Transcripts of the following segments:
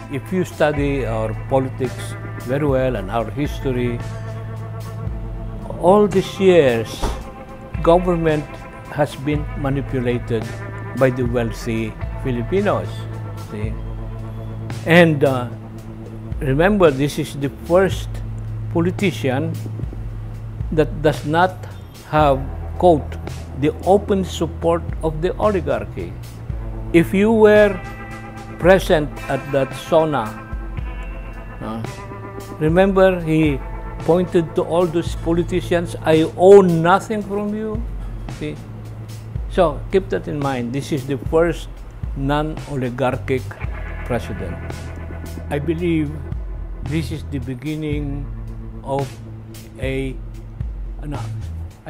If you study our politics very well and our history, all these years, government has been manipulated by the wealthy Filipinos. See? And remember, this is the first politician that does not have, quote, the open support of the oligarchy. If you were present at that SONA, remember he pointed to all those politicians, I own nothing from you. See? So keep that in mind. This is the first non-oligarchic president. I believe this is the beginning of I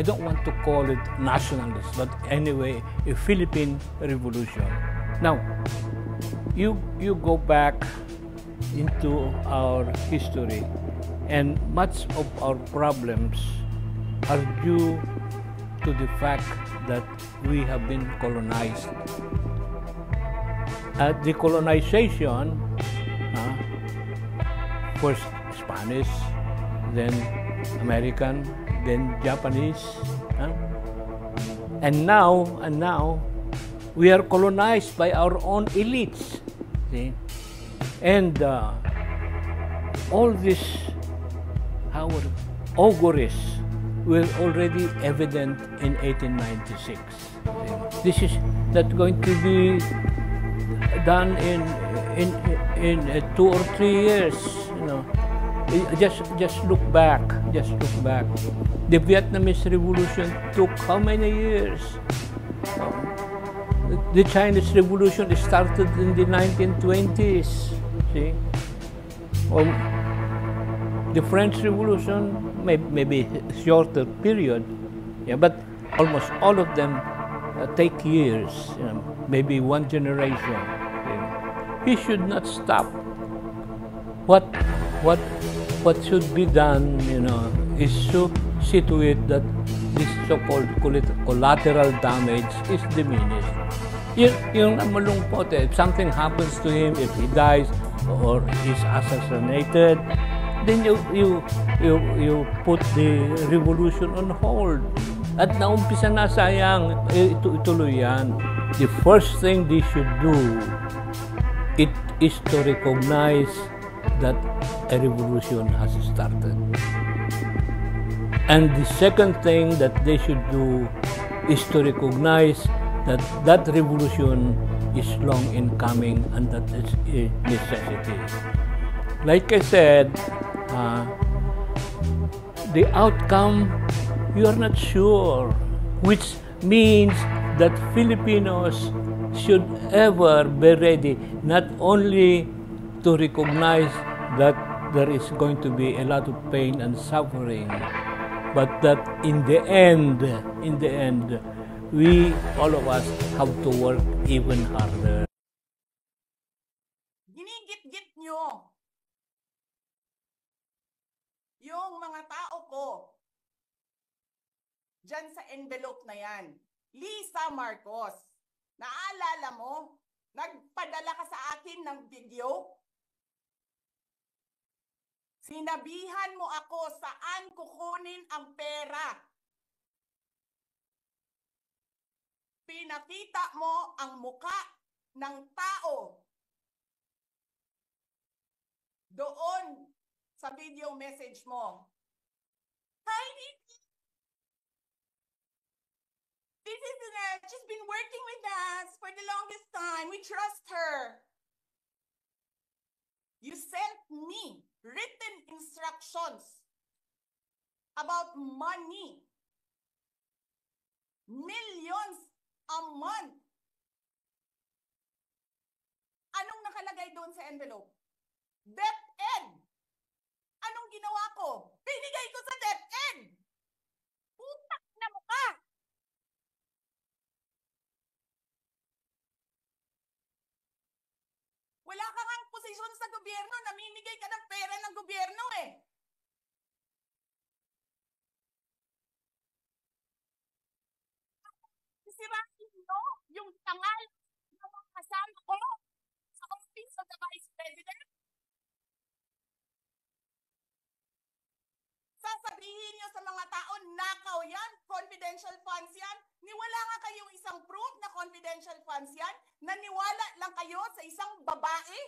don't want to call it nationalist, but anyway, a Philippine revolution. Now, you go back into our history, and much of our problems are due to the fact that we have been colonized. The colonization, first Spanish, then American, then Japanese, and now we are colonized by our own elites. See? And all this, our auguries were already evident in 1896. See? This is not going to be done in 2 or 3 years. You know, just look back. Just look back. The Vietnamese Revolution took how many years? The Chinese Revolution started in the 1920s. See, the French Revolution maybe a shorter period, yeah, but almost all of them take years, you know, maybe 1 generation. He should not stop. What should be done, you know, is to see to it that this so-called collateral damage is diminished. Yung malungkot, if something happens to him, if he dies or is assassinated, then you put the revolution on hold. At naumpisa na, sayang, ituloy yan. The first thing they should do, it is to recognize that a revolution has started. And the second thing that they should do is to recognize that that revolution is long in coming and that is a necessity. Like I said, the outcome, you are not sure, which means that Filipinos should ever be ready not only to recognize that there is going to be a lot of pain and suffering, but that in the end, we, all of us, have to work even harder. Ginigit-git nyo yung mga tao ko dyan sa envelope na yan. Lisa Marcos, naalala mo? Nagpadala ka sa akin ng video? Sinabihan mo ako saan kukunin ang pera. Pinakita mo ang muka ng tao doon sa video message mo. Hi, Nikki. This is she's been working with us for the longest time. We trust her. You sent me written instructions about money. Millions a month. Anong nakalagay doon sa envelope? DepEd. Anong ginawa ko? Binigay ko sa DepEd. Putak na mo ka. Wala ka ngang posisyon sa gobyerno, namimigay ka ng pera ng gobyerno eh. Sisirain mo yung tangal ng mga kasama ko sa Office of the Vice President. Sasabihin nyo sa mga tao, nakaw yan, confidential funds yan. Niwala nga kayong isang proof na confidential funds yan. Naniwala lang kayo sa isang babae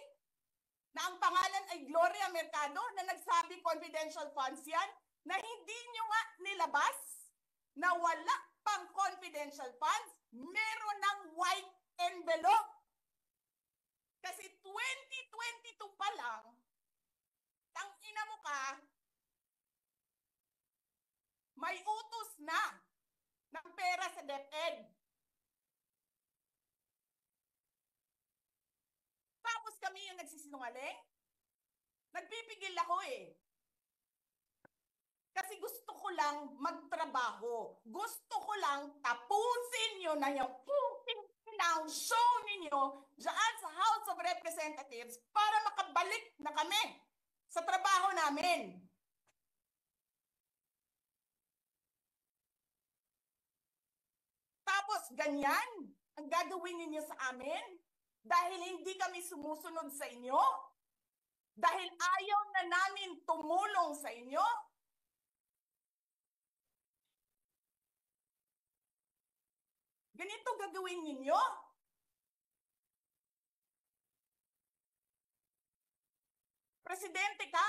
na ang pangalan ay Gloria Mercado na nagsabi confidential funds yan, na hindi nyo nga nilabas na wala pang confidential funds, meron ng white envelope. Kasi 2022 pa lang, tang ina mo ka, may utos na ng pera sa DepEd. Tapos kami yung nagsisinungaling? Nagpipigil ako eh. Kasi gusto ko lang magtrabaho. Gusto ko lang tapusin nyo na yung show ninyo dyan sa House of Representatives para makabalik na kami sa trabaho namin. Tapos ganyan ang gagawin ninyo sa amin dahil hindi kami sumusunod sa inyo? Dahil ayaw na namin tumulong sa inyo? Ganito gagawin ninyo? Presidente ka,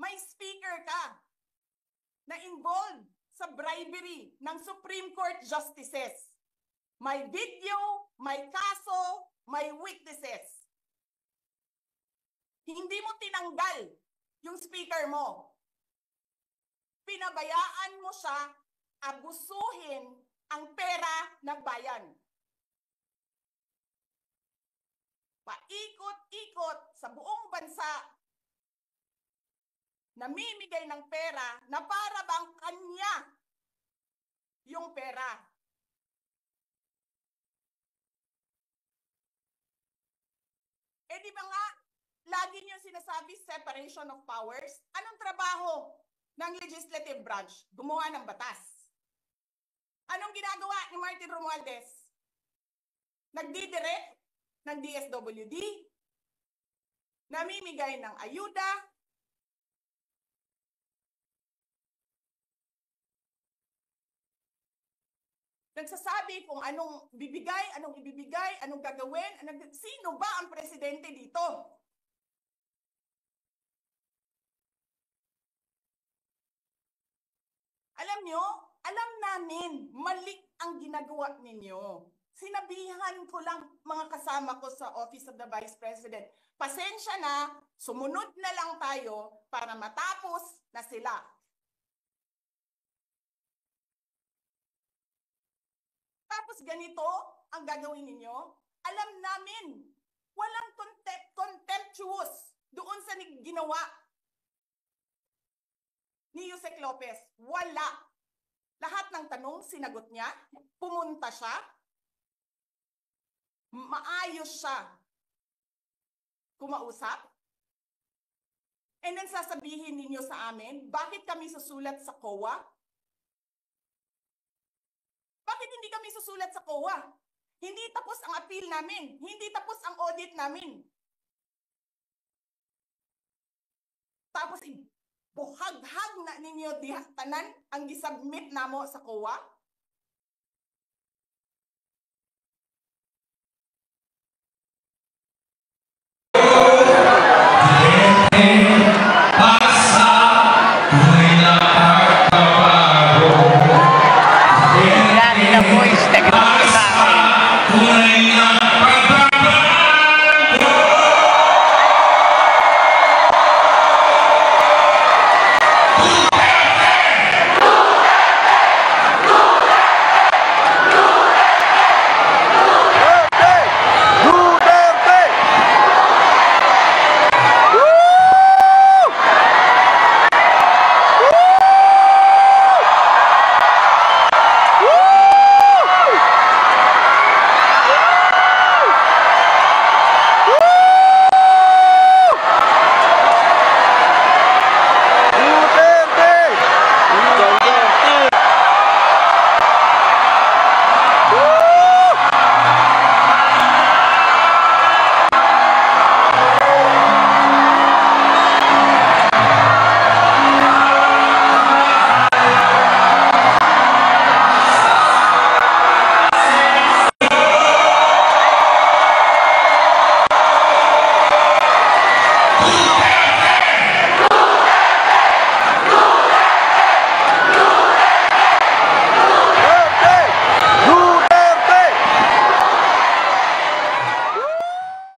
may speaker ka na involved sa bribery ng Supreme Court justices. May video, may kaso, may witnesses. Hindi mo tinanggal yung speaker mo. Pinabayaan mo siya abusuhin ang pera ng bayan. Paikot-ikot sa buong bansa, namimigay ng pera na para bang kanya yung pera. Eh di ba nga, lagi niyo sinasabi separation of powers? Anong trabaho ng legislative branch? Gumawa ng batas. Anong ginagawa ni Martin Romualdez? Nagdidirect ng DSWD, namimigay ng ayuda, nagsasabi kung anong bibigay, anong ibibigay, anong gagawin, sino ba ang presidente dito? Alam nyo, alam namin, mali ang ginagawa ninyo. Sinabihan ko lang mga kasama ko sa Office of the Vice President, pasensya na, sumunod na lang tayo para matapos na sila. Tapos ganito ang gagawin ninyo? Alam namin, walang contemptuous doon sa ginawa ni Yusek Lopez. Wala. Lahat ng tanong, sinagot niya. Pumunta siya. Maayos siya kumausap. And then sasabihin ninyo sa amin, bakit kami susulat sa COA? Bakit hindi kami susulat sa COA? Hindi tapos ang appeal namin. Hindi tapos ang audit namin. Tapos buhaghag na ninyo dihatanan ang gisubmit namo sa COA.